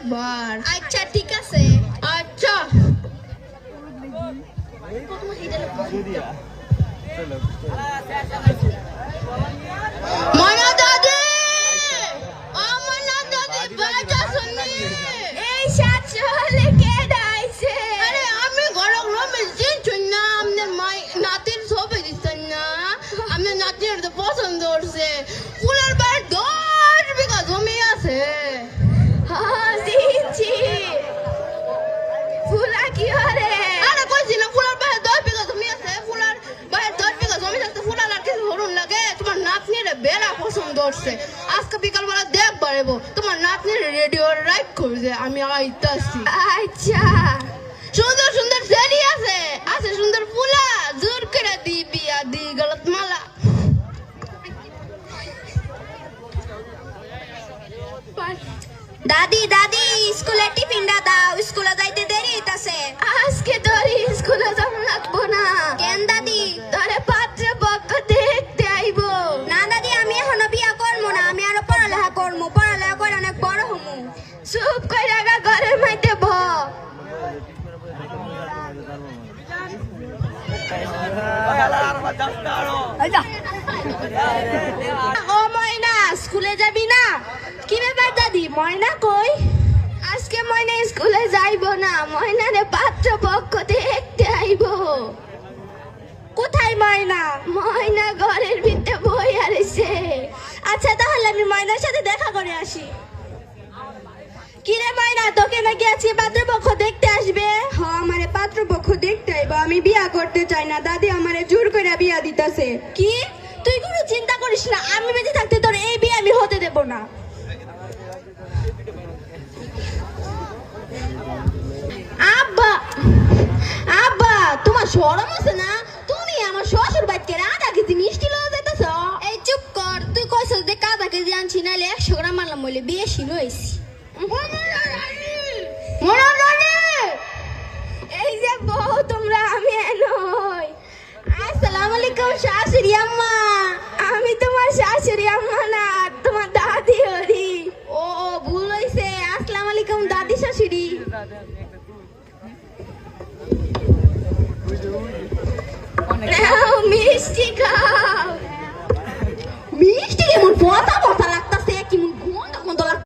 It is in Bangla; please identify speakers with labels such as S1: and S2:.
S1: একবার।
S2: আচ্ছা ঠিক আছে।
S1: আচ্ছা ময়না দাদি, ও ময়না দাদি বাজা শুনি।
S2: এই সাত সকালে কে ডাইছে?
S1: আরে আমি ঘরক রমেশ চিনছুন না, আমনে মাই নাতির ছবি দিচ্ছেন না, আমনে নাতির তো পছন্দ করছে। ফুলের বাড়ি 10 বিঘা জমি আছে।
S2: হ্যাঁ চিনছি। ফুলা কি হরে?
S1: আরে কইছি না ফুলের বাড়ি 10 বিঘা জমি আছে। ফুলের বাড়ি 10 বিঘা জমি থাকতে ফুলার আর কিছু হরুন লাগে। তোমার নাতনির বেড়া পছন্দ করছে। আজকে বিকালবেলা দেখ বাড়বো তোমার নাতনির রেডিও রাইট করছে, আমি আইতাছি।
S2: আচ্ছা
S1: সুন্দর সুন্দর ছেলে আছে, আছে সুন্দর ফুলা, জোর করে দি বিয়া দি গলত মালা।
S2: দাদি দাদি স্কুলে টিফিনটা দাও, স্কুলে যাইতে দেরি হইতাছে। আজকে তোর স্কুলে যাওয়া লাগবো না। কেন দাদি? তোরে পাত্র পক্ষ দেখতে আইবো। না দাদি, আমি এখনো বিয়া করবো না, আমি আরো পড়ালেখা করবো, পড়ালেখা করে অনেক বড় হমু। চুপ করে রাখা, ঘরের মধ্যে ভ। ও ময়না, স্কুলে যাবি না? কি ব্যাপার দাদি, ময়না কই? আজকে ময়না স্কুলে যাইবো না, ময়নারে পাত্র পক্ষ দেখতে আইবো। কোথায় ময়না? ময়না ঘরের ভিতরে বই আরেছে। আচ্ছা তাহলে আমি ময়নার সাথে দেখা করে আসি। কিরে ময়না, তোকে নাকি আজকে পাত্রপক্ষ দেখতে আসবে?
S3: হ্যাঁ, আমারে পাত্রপক্ষ দেখতে আইবা। আমি বিয়া করতে চাই না, দাদি আমারে জোর করে বিয়া দিতাছে।
S2: কি? তুই কোনো চিন্তা করিস না, আমি বেঁচে থাকতে তোর এই বিয়ে আমি হতে দেব না।
S1: আব্বা আব্বা, তোমার শরম আছে না? তুমি আমার শ্বশুর বাড়িতে আধা কেজি মিষ্টি লয়ে যাইতেছ।
S2: এই চুপ কর, তুই কইছস যে কাদা কেজি আনছি, নাইলে 100 গ্রাম মারলাম বলে বেশি লইছি। এই যে বউ তোমরা, আমি নই। আসসালামু আলাইকুম শাশুড়ি আম্মা। আমি তোমার শাশুড়ি আম্মা না, তোমার দাদি হরি। ও ভুল হইছে। আসসালামু আলাইকুম দাদি শাশুড়ি। মিষ্টি খাও।
S1: মিষ্টি কেমন পচা পচা